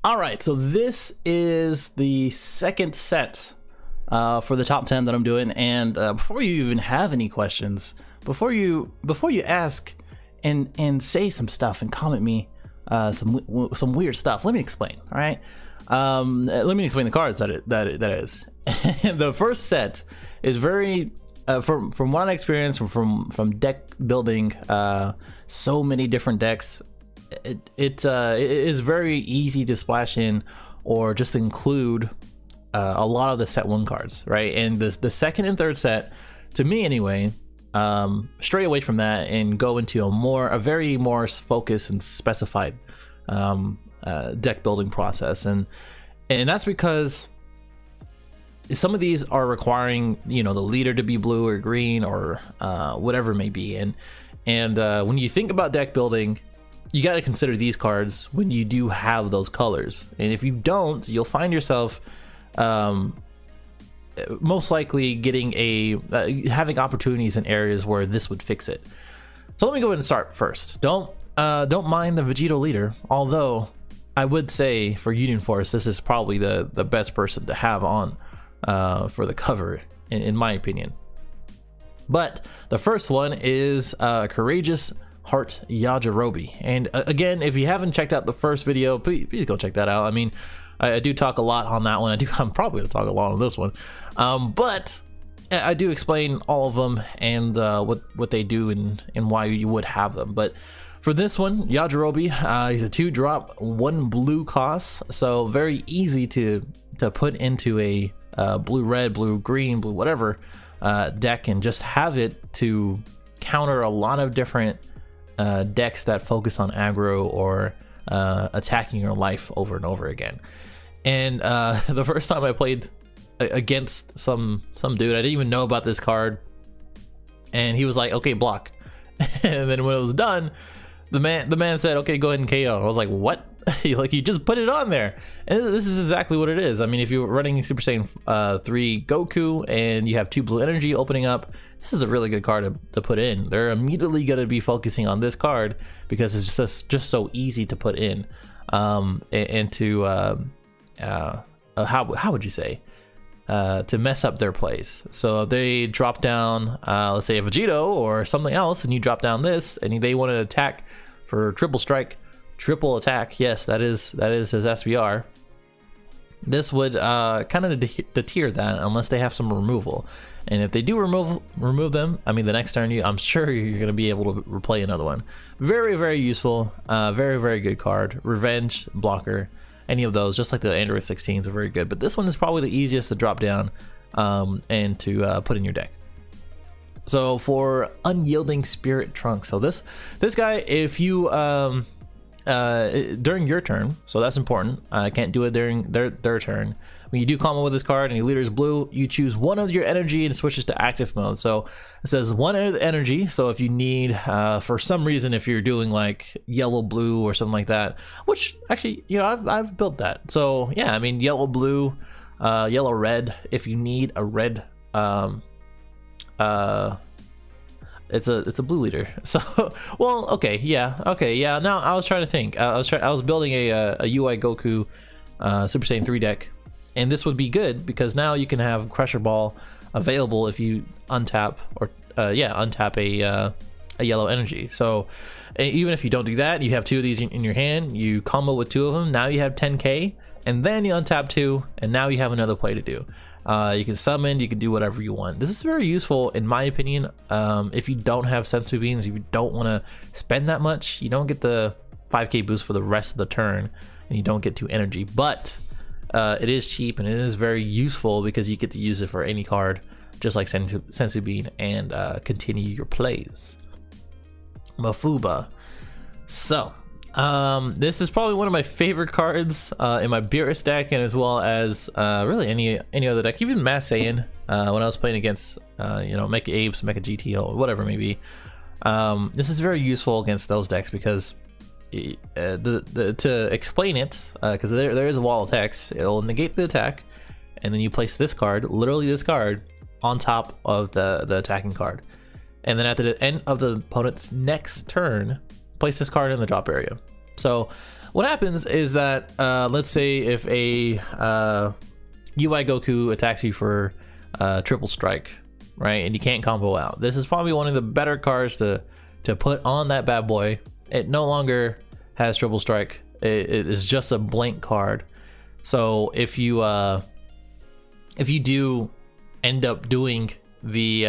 All right, so this is the second set for the top 10 that I'm doing, and before you even have any questions, before you ask and say some stuff and comment me some weird stuff, let me explain. All right, let me explain the cards that it is. The first set is very from what I experienced from deck building, so many different decks. It is very easy to splash in or just include a lot of the set 1 cards, right? And the second and third set, to me anyway, stray away from that and go into a very more focused and specified deck building process, and that's because some of these are requiring, you know, the leader to be blue or green or whatever it may be, and when you think about deck building, you got to consider these cards when you do have those colors. And if you don't, you'll find yourself most likely getting having opportunities in areas where this would fix it. So let me go ahead and start first. Don't mind the Vegeta leader, although I would say for Union Force, this is probably the best person to have on for the cover, in my opinion. But the first one is Courageous Heart Yajirobe, and again, if you haven't checked out the first video, please go check that out. I mean, I do talk a lot on that one. I'm probably gonna talk a lot on this one, but I do explain all of them and what they do and why you would have them. But for this one, Yajirobe, he's a 2-drop, 1 blue cost, so very easy to put into a blue red, blue green, blue whatever deck, and just have it to counter a lot of different decks that focus on aggro or attacking your life over and over again. And the first time I played against some dude, I didn't even know about this card, and he was like, okay, block. And then when it was done, the man said, okay, go ahead and KO. I was like, what? Like, you just put it on there, and this is exactly what it is. I mean, if you're running Super Saiyan 3 Goku and you have 2 blue energy opening up, this is a really good card to put in. They're immediately going to be focusing on this card because it's just so easy to put in, and to how would you say, to mess up their plays. So if they drop down, let's say a Vegeta or something else, and you drop down this, and they want to attack for triple strike, triple attack. Yes, that is his SBR. This would kind of deter that unless they have some removal. And if they do remove them, I mean, the next turn, I'm sure you're going to be able to replay another one. Very, very useful. Very, very good card. Revenge, blocker, any of those, just like the Android 16s are very good. But this one is probably the easiest to drop down and to put in your deck. So for Unyielding Spirit Trunk, so this guy, if you during your turn, so that's important. I can't do it during their turn. When you do combo with this card and your leader is blue, you choose one of your energy and switches to active mode. So it says 1 energy. So if you need, for some reason, if you're doing like yellow blue or something like that, which actually, you know, I've built that. So yeah, I mean, yellow blue, yellow red. If you need a red, it's a blue leader. So, well, okay, yeah. Now I was trying to think. I was building a UI Goku Super Saiyan 3 deck, and this would be good because now you can have Crusher Ball available if you untap or untap a yellow energy. So even if you don't do that, you have 2 of these in your hand. You combo with 2 of them. Now you have 10k, and then you untap 2, and now you have another play to do. You can summon, you can do whatever you want. This is very useful in my opinion. If you don't have sensu beans, if you don't want to spend that much, you don't get the 5k boost for the rest of the turn, and you don't get 2 energy, but it is cheap and it is very useful because you get to use it for any card, just like sensu bean, and continue your plays. Mafuba. So this is probably one of my favorite cards in my Beerus deck, and as well as really any other deck, even Mass Saiyan, when I was playing against you know, Mecha Apes, Mecha GTO, whatever it may be. This is very useful against those decks because to explain it, because there is a wall of text, it'll negate the attack, and then you place this card, literally this card, on top of the attacking card, and then at the end of the opponent's next turn, place this card in the drop area. So what happens is that let's say if a UI Goku attacks you for triple strike, right, and you can't combo out, this is probably one of the better cards to put on that bad boy. It no longer has triple strike. It is just a blank card. So if you do end up doing the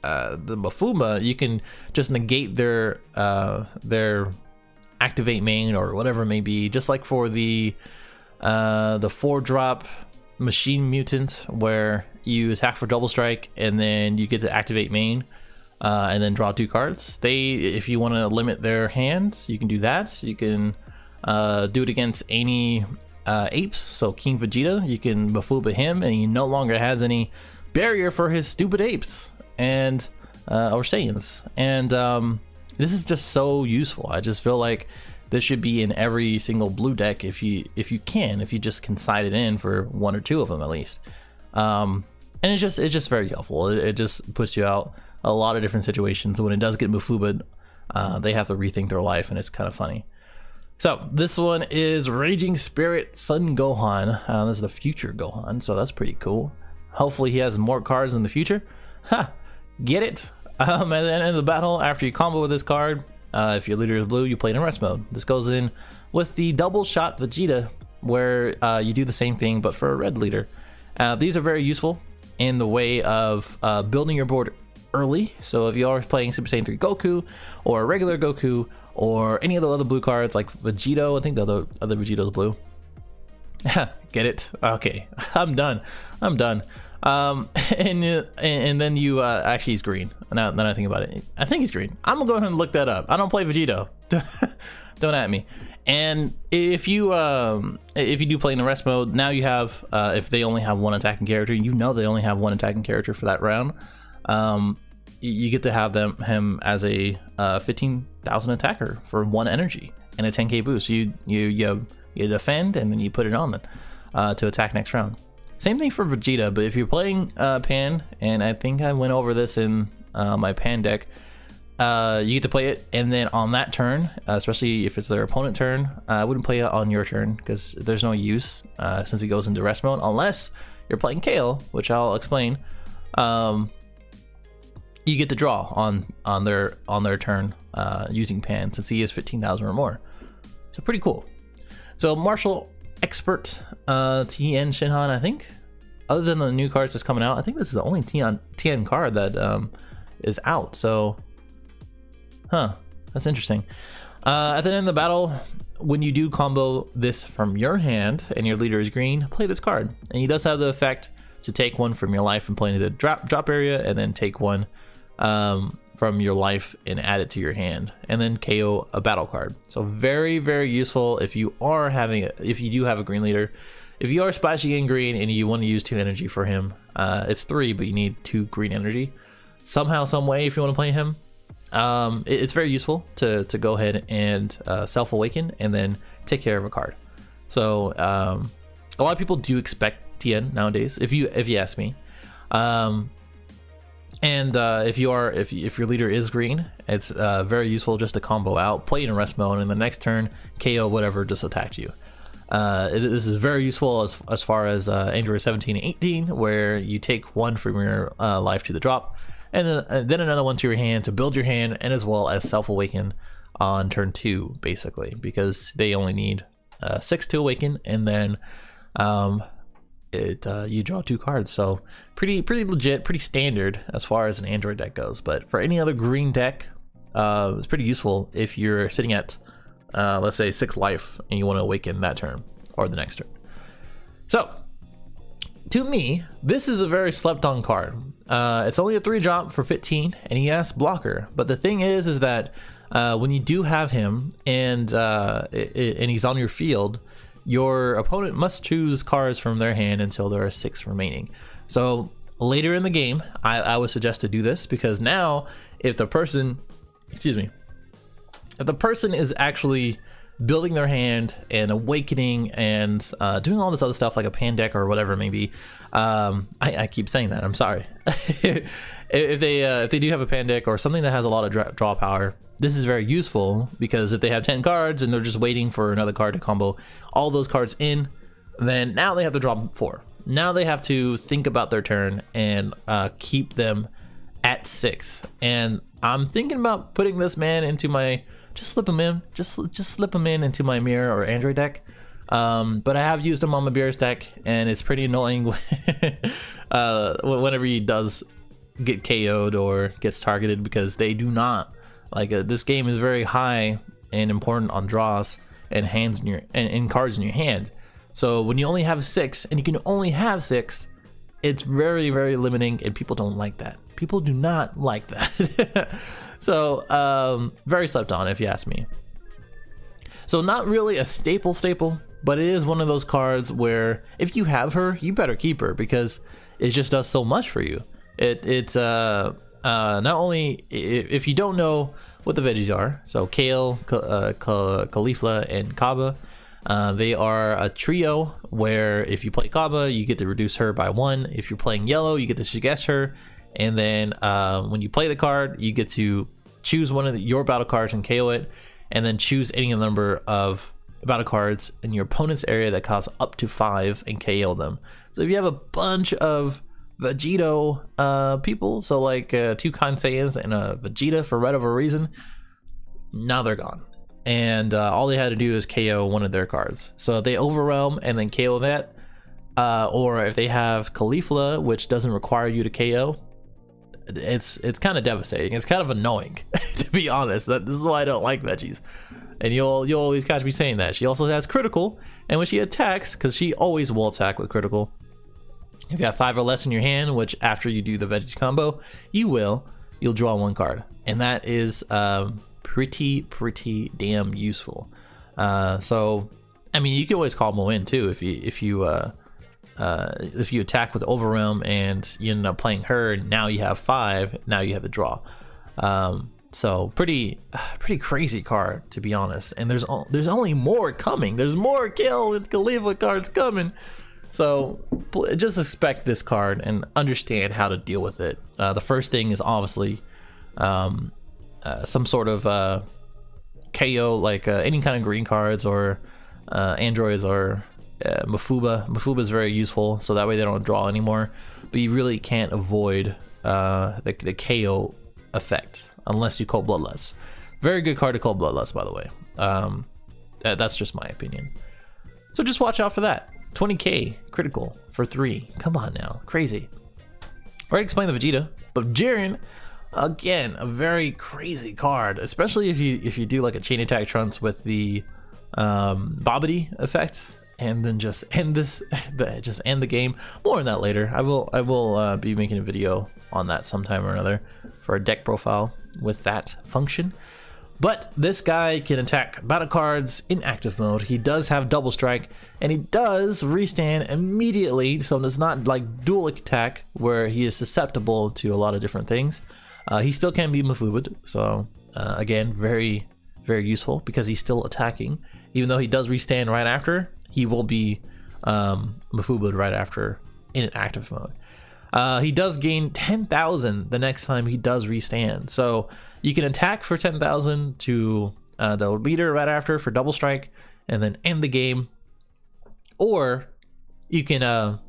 Mafuma, you can just negate their activate main or whatever it may be, just like for the 4-drop machine mutant, where you attack for double strike and then you get to activate main and then draw 2 cards. If you want to limit their hands, you can do that. You can do it against any apes. So King Vegeta, you can Mafuma him and he no longer has any barrier for his stupid apes and or Saiyans. And this is just so useful. I just feel like this should be in every single blue deck if you just can side it in for 1 or 2 of them at least. And it's just very helpful. It just puts you out a lot of different situations. When it does get Mafuba'd, they have to rethink their life, and it's kind of funny. So this one is Raging Spirit Sun Gohan. This is the future Gohan, so that's pretty cool. Hopefully he has more cards in the future. Ha! Get it? At the end of the battle, after you combo with this card, if your leader is blue, you play it in rest mode. This goes in with the double shot Vegeta, where you do the same thing but for a red leader. These are very useful in the way of building your board early. So if you are playing Super Saiyan 3 Goku or a regular Goku or any of the other blue cards like Vegito, I think the other Vegito's blue. Get it? Okay, I'm done. And then you actually he's green. Now that I think about it, I think he's green. I'm gonna go ahead and look that up. I don't play Vegito. Don't at me. And if you do play in the rest mode, now you have if they only have 1 attacking character, they only have 1 attacking character for that round. You get to have him as a 15,000 attacker for 1 energy and a 10k boost. You defend and then you put it on them to attack next round. Same thing for Vegeta, but if you're playing Pan, and I think I went over this in my Pan deck, you get to play it, and then on that turn, especially if it's their opponent turn, I wouldn't play it on your turn because there's no use since it goes into rest mode, unless you're playing Kale, which I'll explain. You get to draw on their turn using Pan, since he is 15,000 or more. So pretty cool. So Marshal Expert TN Shinhan, I think. Other than the new cards that's coming out, I think this is the only TN card that is out. So, that's interesting. At the end of the battle, when you do combo this from your hand and your leader is green, play this card. And he does have the effect to take 1 from your life and play into the drop area, and then take 1 from your life and add it to your hand, and then KO a battle card. So very, very useful if you do have a green leader. If you are splashing in green and you want to use 2 energy for him, it's 3, but you need 2 green energy somehow, some way. If you want to play him, it's very useful to go ahead and self-awaken and then take care of a card. So a lot of people do expect TN nowadays, if you ask me. And if your leader is green, it's very useful just to combo out, play in rest mode, and the next turn KO whatever just attacked you. This is very useful as far as Android 17 and 18, where you take 1 from your life to the drop, and then another 1 to your hand to build your hand, and as well as self-awaken on turn 2, basically, because they only need 6 to awaken, and then you draw 2 cards. So pretty legit, pretty standard as far as an Android deck goes. But for any other green deck, it's pretty useful if you're sitting at let's say 6 life and you want to awaken that turn or the next turn. So to me, this is a very slept on card. It's only a 3-drop for 15, and he has blocker. But the thing is that when you do have him and he's on your field, your opponent must choose cards from their hand until there are 6 remaining. So later in the game, I would suggest to do this, because now if the person is actually building their hand and awakening and doing all this other stuff like a pan deck or whatever it may be. I keep saying that, I'm sorry. if they do have a pan deck or something that has a lot of draw power, this is very useful, because if they have 10 cards and they're just waiting for another card to combo all those cards in, then now they have to draw 4. Now they have to think about their turn and keep them at 6. And I'm thinking about putting this man into my, just slip him in, just slip him in into my mirror or Android deck. But I have used him on my Beerus deck, and it's pretty annoying whenever he does get KO'd or gets targeted, because they do not like this game is very high and important on draws and hands in your and cards in your hand. So when you only have 6 and you can only have 6, it's very, very limiting, and people don't like that. People do not like that. So very slept on, if you ask me. So not really a staple, but it is one of those cards where if you have her, you better keep her, because it just does so much for you. It's not only, if you don't know what the veggies are, so Kale, Khalifa, and Kaba, they are a trio where if you play Kaba, you get to reduce her by 1. If you're playing yellow, you get to suggest her, and then when you play the card, you get to choose one of your battle cards and KO it, and then choose any number of battle cards in your opponent's area that cost up to 5 and KO them. So if you have a bunch of Vegito people, so like 2 Kanseis and a Vegeta for whatever reason, now they're gone. And all they had to do is KO one of their cards. So if they overwhelm and then KO that, or if they have Khalifa, which doesn't require you to KO, it's kind of devastating. It's kind of annoying, to be honest. This is why I don't like veggies. And you'll always catch me saying that. She also has critical, and when she attacks, because she always will attack with critical, if you have 5 or less in your hand, which after you do the veggies combo, you'll draw 1 card, and that is pretty damn useful. So I mean, you can always combo in too if you attack with Overwhelm and you end up playing her, and now you have 5, now you have the draw. So pretty crazy card, to be honest. And there's only more coming. There's more Kale and Khalifa cards coming. So just expect this card and understand how to deal with it. The first thing is obviously some sort of KO, like any kind of green cards or androids or Mafuba. Mafuba is very useful, so that way they don't draw anymore. But you really can't avoid the KO effect unless you Cold Bloodlust. Very good card to Cold Bloodlust, by the way. That's just my opinion. So just watch out for that. 20k critical for 3. Come on now, crazy. Already explained the Vegeta, but Jiren, again, a very crazy card, especially if you do like a chain attack Trunks with the Babidi effect, and then just end the game. More on that later. I will be making a video on that sometime or another for a deck profile with that function. But this guy can attack battle cards in active mode. He does have double strike, and he does restand immediately, so it's not like dual attack where he is susceptible to a lot of different things. He still can be Mafubed, so again, very useful because he's still attacking. Even though he does restand right after, he will be Mafubed right after in an active mode. He does gain 10,000 the next time he does restand, so you can attack for 10,000 to the leader right after for double strike and then end the game, or you can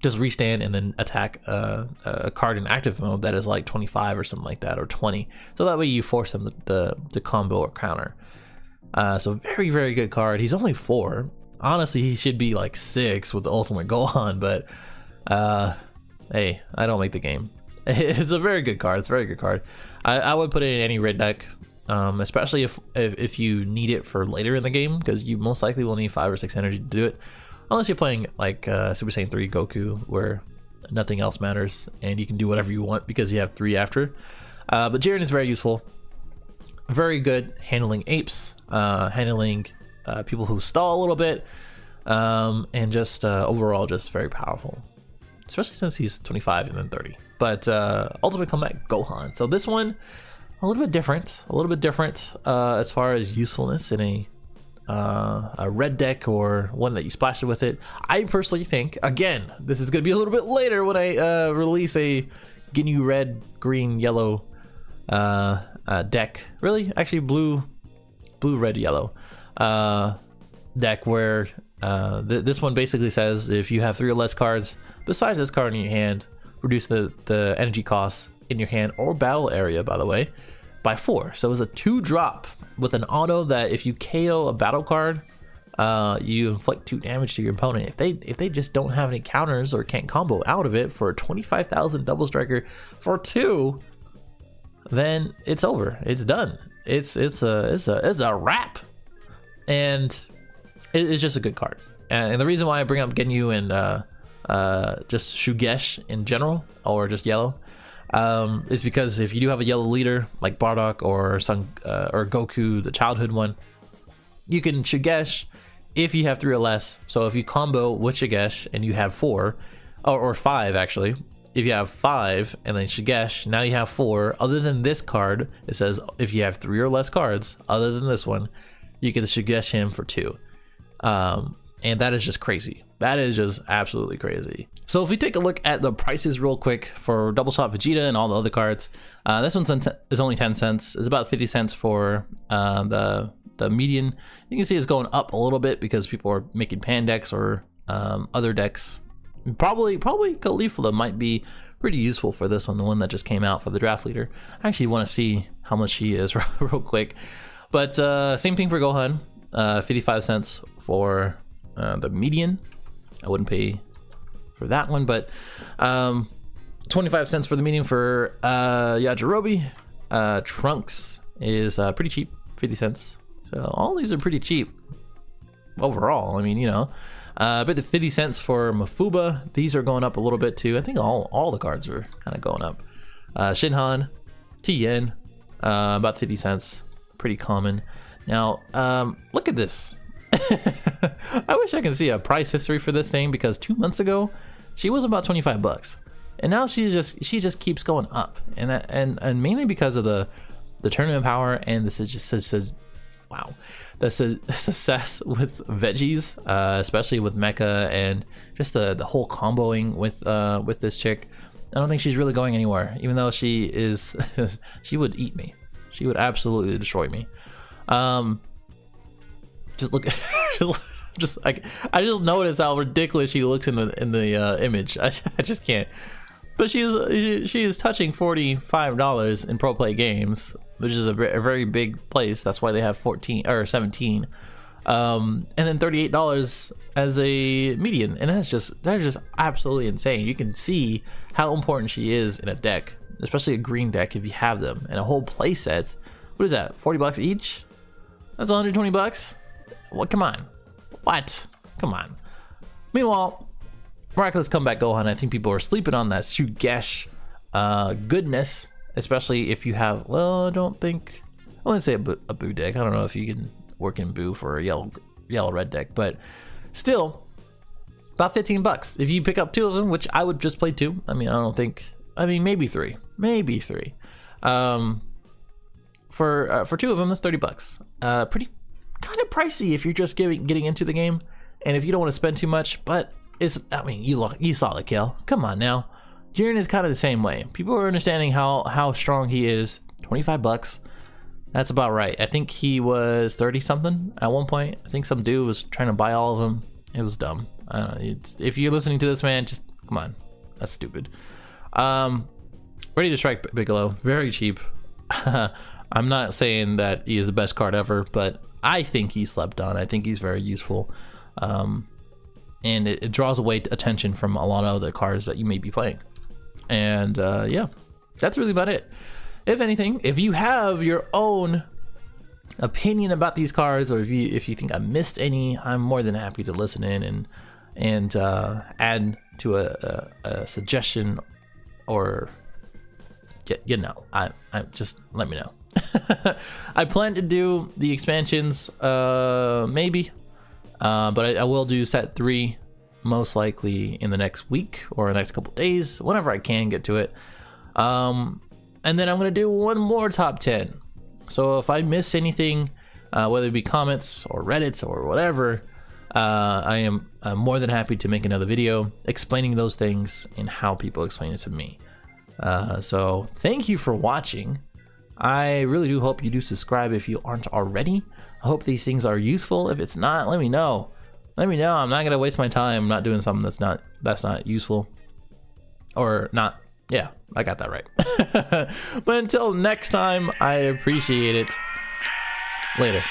just restand and then attack a card in active mode that is like 25 or something like that, or 20, so that way you force them to combo or counter. So very good card. He's only 4. Honestly, he should be like 6 with the ultimate Gohan, but hey, I don't make the game. It's a very good card. It's a very good card. I would put it in any red deck, especially if you need it for later in the game, because you most likely will need 5 or 6 energy to do it, unless you're playing like Super Saiyan 3 Goku, where nothing else matters and you can do whatever you want because you have 3 after. But Jiren is very useful. Very good handling apes, handling people who stall a little bit, and just overall just very powerful, especially since he's 25 and then 30. But Ultimate Comeback Gohan. So this one, a little bit different as far as usefulness in a a red deck or one that you splash it with it. I personally think, again, this is going to be a little bit later when I release a Ginyu red, green, yellow deck. Really? Actually, blue, red, yellow deck where this one basically says if you have 3 or less cards besides this card in your hand, reduce the energy costs in your hand or battle area, by the way, by 4. So it's a 2-drop with an auto that if you KO a battle card, you inflict 2 damage to your opponent. If they just don't have any counters or can't combo out of it for a 25,000 double striker for 2, then it's over. It's done. It's a wrap. And it's just a good card. And the reason why I bring up Ginyu and just Shugesh in general, or just yellow, is because if you do have a yellow leader like Bardock or or Goku, the childhood one, you can Shugesh if you have 3 or less. So if you combo with Shugesh and you have 4, or 5 actually, if you have 5 and then Shugesh, now you have 4. Other than this card, it says if you have 3 or less cards, other than this one, you can Shugesh him for 2. And that is just crazy. That is just absolutely crazy. So if we take a look at the prices real quick for Double Shot Vegeta and all the other cards, this one is only 10 cents. It's about 50 cents for the median. You can see it's going up a little bit because people are making pan decks or other decks. Probably Khalifa might be pretty useful for this one, the one that just came out for the draft leader. I actually want to see how much she is real quick. But same thing for Gohan, 55 cents for the median. I wouldn't pay for that one, but 25 cents for the median for Yajirobe. Trunks is pretty cheap, 50 cents. So all these are pretty cheap overall. I mean, you know, but the 50 cents for Mafuba, these are going up a little bit too. I think all the cards are kind of going up. Shinhan, Tien, about 50 cents, pretty common. Now, look at this. I wish I could see a price history for this thing, because 2 months ago she was about 25 bucks, and now she just keeps going up, and mainly because of the tournament power and the success with veggies, especially with Mecha, and just the whole comboing with this chick. I don't think she's really going anywhere, even though she is she would eat me. She would absolutely destroy me. Just look, just like I just noticed how ridiculous she looks in the image. I just can't. But she is touching $45 in pro play games, which is a very big place. That's why they have 14 or 17, and then $38 as a median, and that's just absolutely insane. You can see how important she is in a deck, especially a green deck if you have them, and a whole play set. What is that? 40 bucks each? That's 120 bucks. What? Come on. What? Come on. Meanwhile, Miraculous Comeback Gohan, I think people are sleeping on that Shugesh goodness, especially if you have, well, I wouldn't say a Boo deck. I don't know if you can work in Boo for a yellow red deck, but still about 15 bucks. If you pick up 2 of them, which I would just play 2. I mean, maybe 3. For 2 of them, that's 30 bucks. Pretty kind of pricey if you're just getting into the game, and if you don't want to spend too much. But I mean, you saw it, Kale. Come on now. Jiren is kind of the same way. People are understanding how strong he is. 25 bucks. That's about right. I think he was 30 something at one point. I think some dude was trying to buy all of them. It was dumb. I don't know. If you're listening to this, man, just come on. That's stupid. Ready to Strike Piccolo, very cheap. I'm not saying that he is the best card ever, but I think he's slept on. I think he's very useful. And it draws away attention from a lot of other cards that you may be playing. And yeah, that's really about it. If anything, if you have your own opinion about these cards, or if you think I missed any, I'm more than happy to listen in and add to a suggestion, or you know, I just let me know. I plan to do the expansions, maybe, but I will do set 3 most likely in the next week or the next couple days, whenever I can get to it. And then I'm gonna do one more top 10. So if I miss anything, whether it be comments or Reddits or whatever. I'm more than happy to make another video explaining those things and how people explain it to me. So thank you for watching. I really do hope you do subscribe if you aren't already. I hope these things are useful. If it's not, let me know. Let me know. I'm not gonna waste my time not doing something that's not useful or not. Yeah, I got that right. But until next time, I appreciate it. Later.